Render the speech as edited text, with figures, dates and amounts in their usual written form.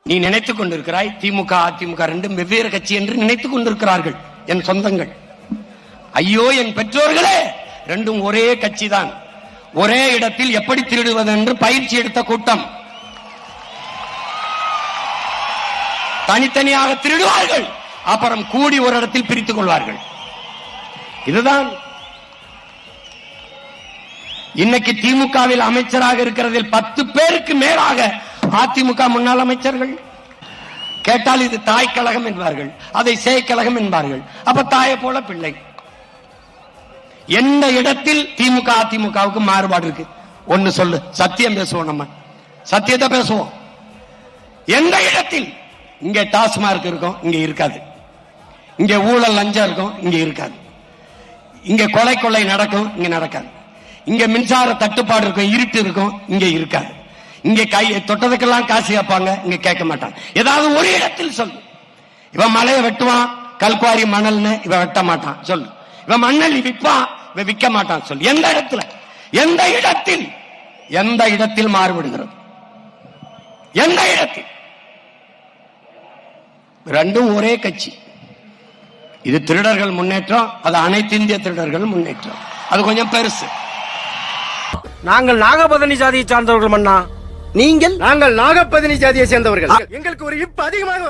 நீ நினைத்துக் கொண்டிருக்கிறாய் திமுக அதிமுக ரெண்டும் வெவ்வேறு கட்சி என்று நினைத்துக் கொண்டிருக்கிறார்கள் என் சொந்தங்கள். ஐயோ என் பெற்றோர்களே, ரெண்டும் ஒரே கட்சி தான். ஒரே இடத்தில் எப்படி திருடுவது என்று பயிற்சி எடுத்த கூட்டம். தனித்தனியாக திருடுவார்கள், அப்புறம் கூடி ஒரு இடத்தில் பிரித்துக் கொள்வார்கள். இதுதான் இன்னைக்கு திமுகவில் அமைச்சராக இருக்கிறதில் 10 பேருக்கு மேலாக அதிமுக முன்னாள் அமைச்சர்கள். கேட்டால் இது தாய் கழகம் என்பார்கள், அதை சேய் கழகம் என்பார்கள். அப்ப தாயை போல பிள்ளை. எந்த இடத்தில் திமுக அதிமுகவுக்கு மாறுபாடு இருக்கு? ஒன்னு சொல்லு, சத்தியம் பேசுவோம், நம்ம சத்தியத்தை பேசுவோம். எந்த இடத்தில்? இங்க டாஸ்மார்க் இருக்கும், இங்க இருக்காது. இங்க ஊழல் லஞ்சம் இருக்கும், இங்க இருக்காது. இங்க கொலை கொள்ளை நடக்கும், இங்க நடக்காது. இங்க மின்சார தட்டுப்பாடு இருக்கும், இருட்டு இருக்கும், இங்க இருக்காது. இங்க கை தொட்டதுக்கெல்லாம் காசு கேட்பாங்க, இங்க கேட்க மாட்டாங்க. ஏதாவது ஒரு இடத்தில் சொல்லு. இவன் மலையை வெட்டுவான், கல்குவாரி மணல்னு இவன் வெட்ட மாட்டான் சொல்லு. இவன் மண்ணலி விற்பான், இவன் விற்க மாட்டான் சொல்லு. எந்த இடத்துல? எந்த இடத்தில்? எந்த இடத்தில் மாறுபடுகிறது? எந்த இடத்தில்? ரெண்டும் ஒரே கட்சி. இது திருடர்கள் முன்னேற்றம், அது அனைத்து இந்திய திருடர்கள் முன்னேற்றம். அது கொஞ்சம் பெருசு. நாங்கள் நாகபதனி ஜாதியை சார்ந்தவர்கள் மன்னா. நீங்கள்? நாங்கள் நாகப்பதினி ஜாதியை சேர்ந்தவர்கள். எங்களுக்கு ஒரு இப்பு அதிகமாக